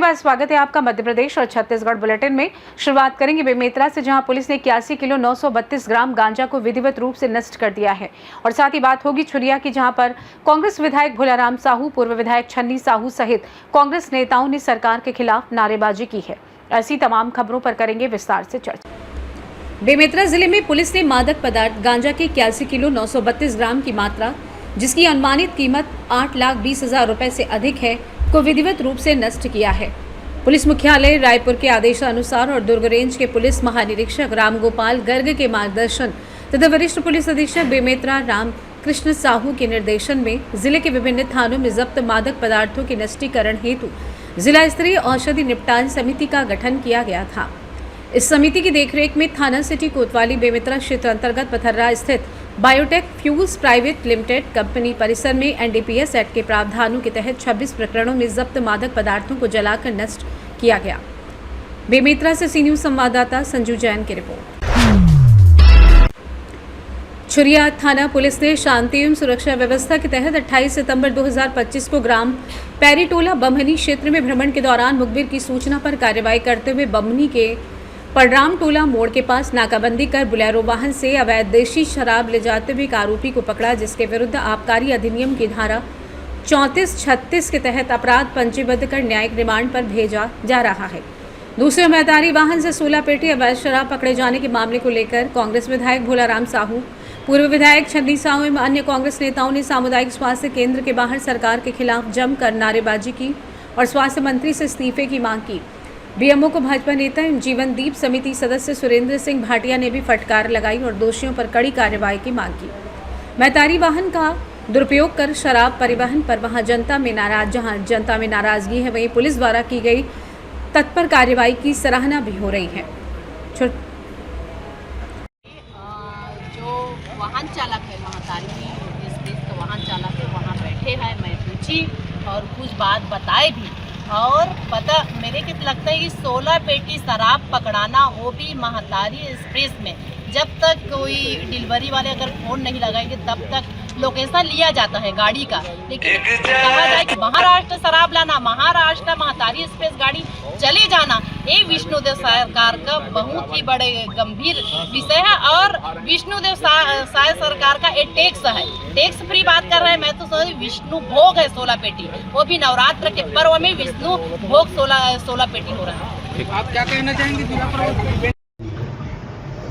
बाद स्वागत है आपका मध्य प्रदेश और छत्तीसगढ़ बुलेटिन में। शुरुआत करेंगे बेमेतरा से, जहां पुलिस ने 81 किलो 932 ग्राम गांजा को विधिवत रूप से नष्ट कर दिया है। और साथ ही बात होगी छुरिया की, जहां पर कांग्रेस विधायक भोलाराम साहू, पूर्व विधायक छन्नी साहू सहित कांग्रेस नेताओं ने सरकार के खिलाफ नारेबाजी की है। ऐसी तमाम खबरों पर करेंगे विस्तार से चर्चा। बेमेतरा जिले में पुलिस ने मादक पदार्थ गांजा के 81 किलो 932 ग्राम की मात्रा, जिसकी अनुमानित कीमत 8,20,000 रुपए से अधिक है, को विधिवत रूप से नष्ट किया है। पुलिस मुख्यालय रायपुर के आदेशानुसार और दुर्ग रेंज के पुलिस महानिरीक्षक रामगोपाल गर्ग के मार्गदर्शन तथा वरिष्ठ पुलिस अधीक्षक बेमेतरा राम कृष्ण साहू के निर्देशन में जिले के विभिन्न थानों में जब्त मादक पदार्थों के नष्टीकरण हेतु जिला स्तरीय औषधि निपटान समिति का गठन किया गया था। इस समिति की देखरेख में थाना सिटी कोतवाली बेमेतरा क्षेत्र अंतर्गत पथर्रा स्थित biotech fuels private limited company परिसर में एनडीपीएस एक्ट के प्रावधानों के तहत 26 प्रकरणों में जब्त मादक पदार्थों को जलाकर नष्ट किया गया। बेमेतरा से सी न्यूज संवाददाता संजू जैन की रिपोर्ट। छुरिया थाना पुलिस ने शांति एवं सुरक्षा व्यवस्था के तहत 28 सितंबर 2025 को ग्राम पैरीटोला बमहनी क्षेत्र में भ्रमण के दौरान मुखबिर की सूचना पर कार्रवाई करते हुए बमहनी के पड़राम टोला मोड़ के पास नाकाबंदी कर बुलेरो वाहन से अवैध देशी शराब ले जाते हुए एक आरोपी को पकड़ा, जिसके विरुद्ध आबकारी अधिनियम की धारा 34-36 के तहत अपराध पंजीबद्ध कर न्यायिक रिमांड पर भेजा जा रहा है। दूसरे मैदारी वाहन से 16 पेटी अवैध शराब पकड़े जाने के मामले को लेकर कांग्रेस विधायक भोलाराम साहू, पूर्व विधायक छन्नी साहू एवं अन्य कांग्रेस नेताओं ने सामुदायिक स्वास्थ्य केंद्र के बाहर सरकार के खिलाफ जमकर नारेबाजी की और स्वास्थ्य मंत्री से इस्तीफे की मांग की। बीएमओ को भाजपा नेता एवं जीवनदीप समिति सदस्य सुरेंद्र सिंह भाटिया ने भी फटकार लगाई और दोषियों पर कड़ी कार्रवाई की मांग की। मैतारी वाहन का दुरुपयोग कर शराब परिवहन पर जहां जनता में नाराजगी है, वहीं पुलिस द्वारा की गई तत्पर कार्रवाई की सराहना भी हो रही है। जो वाहन चालक है महातारी एक्सप्रेस का वाहन चालक है, वहाँ बैठे हैं, मैं पूछी और कुछ बात बताए भी। और पता मेरे को लगता है कि 16 पेटी शराब पकड़ाना, वो भी महातारी एक्सप्रेस में, जब तक कोई डिलीवरी वाले अगर फ़ोन नहीं लगाएंगे तब तक लोकेशन लिया जाता है गाड़ी का। लेकिन कहा जाए कि महाराष्ट्र शराब लाना, महाराष्ट्र महातारी एक्सप्रेस गाड़ी चले जाना, ये विष्णुदेव सरकार का बहुत ही बड़े गंभीर विषय है। और विष्णुदेव सरकार का एक टैक्स है, टैक्स फ्री बात कर रहे हैं। मैं तो सोच विष्णु भोग है 16 पेटी, वो भी नवरात्र के पर्व में विष्णु भोग 16 पेटी हो रहा है। आप क्या कहना चाहेंगे?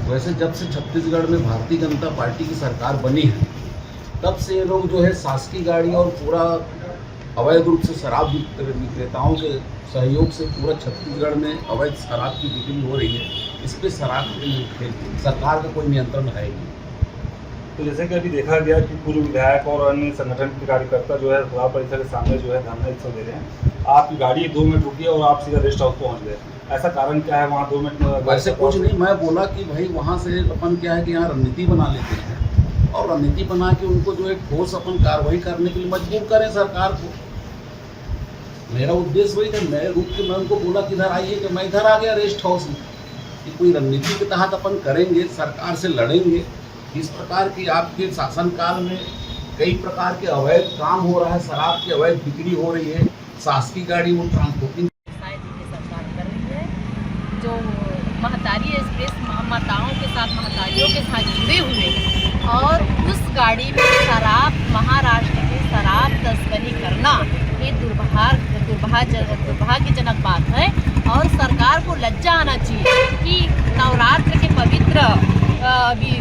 वैसे जब से छत्तीसगढ़ में भारतीय जनता पार्टी की सरकार बनी है, तब से ये लोग जो है शासकीय गाड़ी और पूरा अवैध रूप से शराब विक्रेताओं के सहयोग से पूरा छत्तीसगढ़ में अवैध शराब की बिक्री हो रही है। इस पर सरकार का कोई नियंत्रण है नहीं। तो जैसे कि अभी देखा गया कि पूर्व विधायक और अन्य संगठन के कार्यकर्ता जो है शराब परिसर के सामने जो है धरना उत्सव दे रहे हैं। आपकी गाड़ी 2 मिनट रुकी और आप सीधा रेस्ट हाउस पहुँच गए, ऐसा कारण क्या है? वहाँ 2 मिनट में वैसे कुछ नहीं, मैं बोला कि भाई वहाँ से अपन क्या है कि यहाँ रणनीति बना लेते हैं और रणनीति बना के उनको जो है ठोस अपन कार्रवाई करने के लिए मजबूर करें सरकार को। मेरा उद्देश्य वही था। मैं रुक के मैं उनको बोला कि इधर आइए, कि मैं इधर आ गया रेस्ट हाउस में, कि कोई रणनीति के तहत अपन करेंगे, सरकार से लड़ेंगे। इस प्रकार की आपके शासनकाल में कई प्रकार के अवैध काम हो रहा है, शराब की अवैध बिक्री हो रही है, शासकीय गाड़ी वो ट्रांसपोर्टिंग सरकार कर रही है। जो महातारी एक्सप्रेस माताओं के साथ, महतारियों के साथ जुड़े हुए हैं और उस गाड़ी में शराब, महाराष्ट्र की शराब तस्करी करना, ये दुर्भाग्यजनक बात है। और सरकार को लज्जा आना चाहिए कि नवरात्र के पवित्र अभी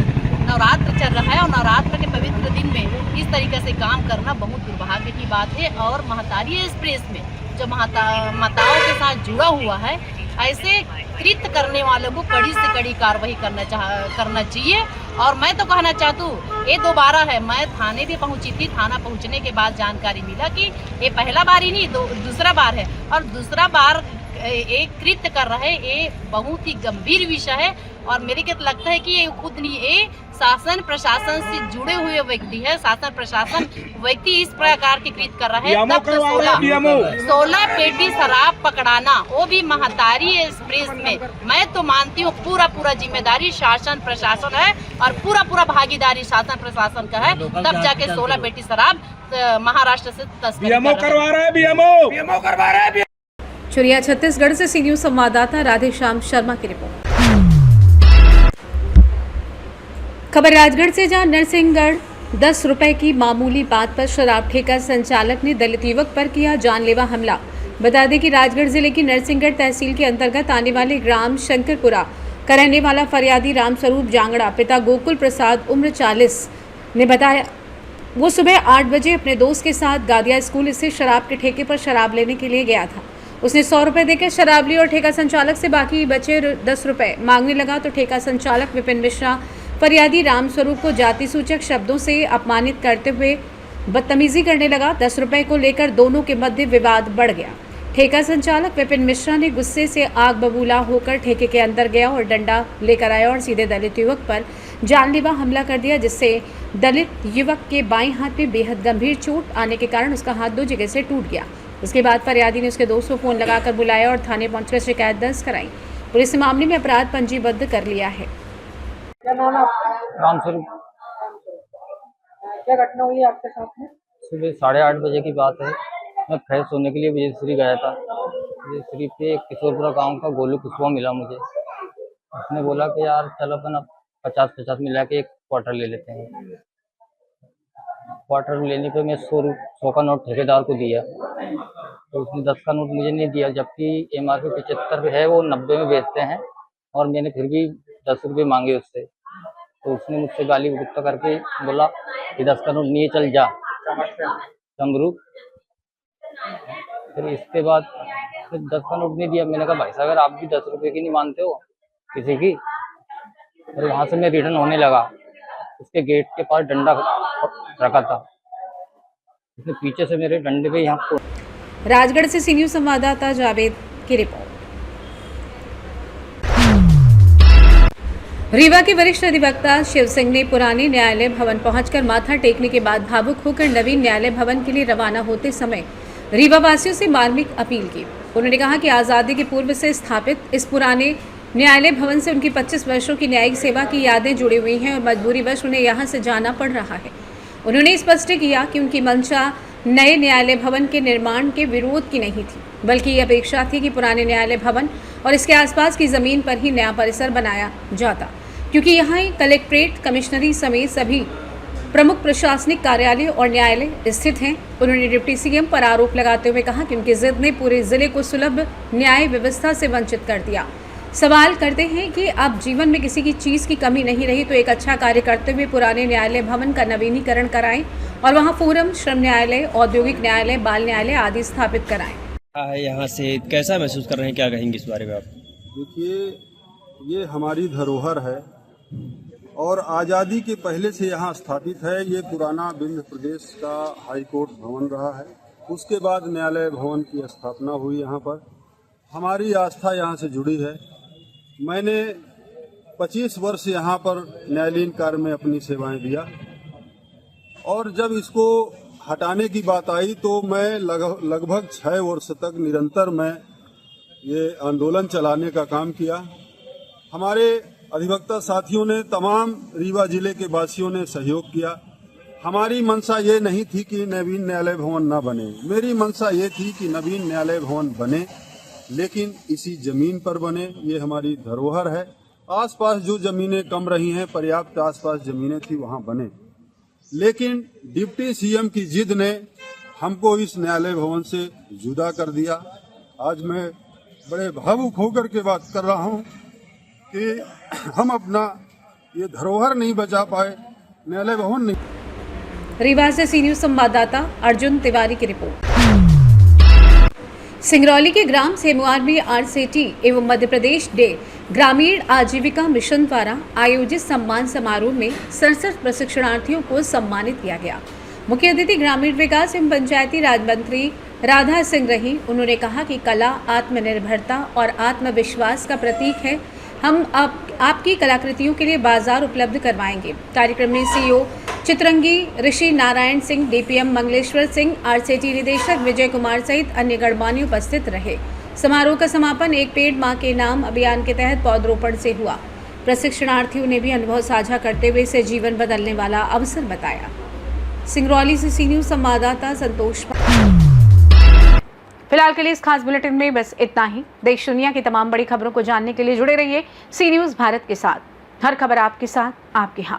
नवरात्र चल रहा है और नवरात्र के पवित्र दिन में इस तरीके से काम करना बहुत दुर्भाग्य की बात है। और महातारी एक्सप्रेस में जो माताओं के साथ जुड़ा हुआ है, ऐसे कृत्य करने वालों को कड़ी से कड़ी कार्रवाई करना चाहिए। और मैं तो कहना चाहती हूँ, ये दोबारा है। मैं थाने भी पहुँची थी, थाना पहुँचने के बाद जानकारी मिला कि ये पहला बार ही नहीं, दूसरा बार है। और दूसरा बार एक कृत्य कर रहे, ये बहुत ही गंभीर विषय है। और मेरे को लगता है कि ये खुद नहीं, ये शासन प्रशासन से जुड़े हुए व्यक्ति है। शासन प्रशासन व्यक्ति इस प्रकार के कृत्य कर रहा है। तब तो 16 पेटी शराब पकड़ाना, वो भी महातारी एक्सप्रेस में, मैं तो मानती हूँ पूरा जिम्मेदारी शासन प्रशासन है और पूरा भागीदारी शासन प्रशासन का है। तब जाके 16 पेटी शराब महाराष्ट्र से तस्करी करवा रहा है। चुरिया छत्तीसगढ़ से सी न्यूज संवाददाता राधेश्याम शर्मा की रिपोर्ट। खबर राजगढ़ से, जहां नरसिंहगढ़ 10 रुपए की मामूली बात पर शराब ठेका संचालक ने दलित युवक पर किया जानलेवा हमला। बता दें कि राजगढ़ जिले की नरसिंहगढ़ तहसील के अंतर्गत आने वाले ग्राम शंकरपुरा का रहने वाला फरियादी रामस्वरूप जांगड़ा पिता गोकुल प्रसाद उम्र 40 ने बताया वो सुबह 8 बजे अपने दोस्त के साथ गादिया स्कूल से शराब के ठेके पर शराब लेने के लिए गया था। उसने 100 रुपये देकर शराब ली और ठेका संचालक से बाकी बचे 10 रुपये मांगने लगा तो ठेका संचालक विपिन मिश्रा फरियादी रामस्वरूप को जाति सूचक शब्दों से अपमानित करते हुए बदतमीजी करने लगा। 10 रुपये को लेकर दोनों के मध्य विवाद बढ़ गया। ठेका संचालक विपिन मिश्रा ने गुस्से से आग बबूला होकर ठेके के अंदर गया और डंडा लेकर आया और सीधे दलित युवक पर जानलेवा हमला कर दिया, जिससे दलित युवक के बाएं हाथ में बेहद गंभीर चोट आने के कारण उसका हाथ 2 जगह से टूट गया। उसके बाद फरियादी ने उसके दोस्त को फोन लगाकर बुलाया और थाने पहुंचकर शिकायत दर्ज कराई। पुलिस ने मामले में अपराध पंजीबद्ध कर लिया है। क्या नाम है आपका? रामस्वरूप। क्या घटना हुई है आपके साथ में? सुबह 8:30 बजे की बात है। मैं फ्रेश होने के लिए विजयश्री गया था। विजयश्री पे किशोरपुरा गांव का गोलू कुशवा मिला मुझे। उसने बोला कि यार चलो अपन अब 50-50 मिला के एक क्वार्टर ले लेते हैं। क्वार्टर लेने पे मैं 100 का नोट ठेकेदार को दिया तो उसने 10 का नोट मुझे नहीं दिया, जबकि MRP 75 है, वो 90 में बेचते हैं और मैंने फिर भी 10 रुपये मांगे उससे। तो उसने मुझसे गाली गुस्सा करके बोला कि 10 का नोट नहीं है, चल जा चमरू। फिर इसके बाद फिर 10 का नोट नहीं दिया। मैंने कहा भाई साहब अगर आप भी 10 रुपये की नहीं मानते हो किसी की। और वहाँ से मैं रिटर्न होने लगा, उसके गेट के पास डंडा रखा था, उसने पीछे से मेरे डंडे पे यहाँ। राजगढ़ से सी न्यूज संवाददाता जावेद की रिपोर्ट। रीवा के वरिष्ठ अधिवक्ता शिव सिंह ने पुराने न्यायालय भवन पहुंचकर माथा टेकने के बाद भावुक होकर नवीन न्यायालय भवन के लिए रवाना होते समय रीवा वासियों से मार्मिक अपील की। उन्होंने कहा कि आज़ादी के पूर्व से स्थापित इस पुराने न्यायालय भवन से उनकी 25 वर्षों की न्यायिक सेवा की यादें जुड़ी हुई हैं और मजबूरीवश उन्हें यहाँ से जाना पड़ रहा है। उन्होंने स्पष्ट किया कि उनकी मंशा नए न्यायालय भवन के निर्माण के विरोध की नहीं थी, बल्कि ये अपेक्षा थी कि पुराने न्यायालय भवन और इसके आसपास की ज़मीन पर ही नया परिसर बनाया जाता, क्योंकि यहाँ ही कलेक्ट्रेट, कमिश्नरी समेत सभी प्रमुख प्रशासनिक कार्यालय और न्यायालय स्थित हैं। उन्होंने डिप्टी CM पर आरोप लगाते हुए कहा कि उनकी जिद ने पूरे जिले को सुलभ न्याय व्यवस्था से वंचित कर दिया। सवाल करते हैं कि अब जीवन में किसी की चीज़ की कमी नहीं रही तो एक अच्छा कार्य करते हुए पुराने न्यायालय भवन का नवीनीकरण कराएं और वहाँ फोरम, श्रम न्यायालय, औद्योगिक न्यायालय, बाल न्यायालय आदि स्थापित कराएं। यहाँ से कैसा महसूस कर रहे हैं, क्या कहेंगे इस बारे में आप? देखिए, ये हमारी धरोहर है और आज़ादी के पहले से यहाँ स्थापित है। ये पुराना विंध्य प्रदेश का हाईकोर्ट भवन रहा है। उसके बाद न्यायालय भवन की स्थापना हुई यहाँ पर। हमारी आस्था यहाँ से जुड़ी है। मैंने 25 वर्ष यहाँ पर न्यायालयीन कार्य में अपनी सेवाएं दिया और जब इसको हटाने की बात आई तो मैं लगभग 6 वर्ष तक निरंतर मैं ये आंदोलन चलाने का काम किया। हमारे अधिवक्ता साथियों ने, तमाम रीवा जिले के वासियों ने सहयोग किया। हमारी मंशा ये नहीं थी कि नवीन न्यायालय भवन न बने। मेरी मंशा ये थी कि नवीन न्यायालय भवन बने, लेकिन इसी जमीन पर बने। ये हमारी धरोहर है। आसपास जो जमीनें कम रही हैं, पर्याप्त आसपास जमीनें थी, वहां बने। लेकिन डिप्टी CM की जिद ने हमको इस न्यायालय भवन से जुदा कर दिया। आज मैं बड़े भावुक होकर के बात कर रहा हूं कि हम अपना ये धरोहर नहीं बचा पाए, न्यायालय भवन नहीं। रीवा से सी न्यूज संवाददाता अर्जुन तिवारी की रिपोर्ट। सिंगरौली के ग्राम सेमुआर में RCT एवं मध्य प्रदेश डे ग्रामीण आजीविका मिशन द्वारा आयोजित सम्मान समारोह में 67 प्रशिक्षणार्थियों को सम्मानित किया गया। मुख्य अतिथि ग्रामीण विकास एवं पंचायती राज मंत्री राधा सिंह रही। उन्होंने कहा कि कला आत्मनिर्भरता और आत्मविश्वास का प्रतीक है। हम आपकी कलाकृतियों के लिए बाजार उपलब्ध करवाएंगे। कार्यक्रम में CEO चित्रंगी ऋषि नारायण सिंह, DPM मंगलेश्वर सिंह, RCT निदेशक विजय कुमार सहित अन्य गणमान्य उपस्थित रहे। समारोह का समापन एक पेड़ मां के नाम अभियान के तहत पौधरोपण से हुआ। प्रशिक्षणार्थियों ने भी अनुभव साझा करते हुए इसे जीवन बदलने वाला अवसर बताया। सिंगरौली से सी न्यूज संवाददाता संतोष। फिलहाल के लिए इस खास बुलेटिन में बस इतना ही। देश दुनिया की तमाम बड़ी खबरों को जानने के लिए जुड़े रहिए सी न्यूज़ भारत के साथ। हर खबर आपके साथ, आपके हाथ।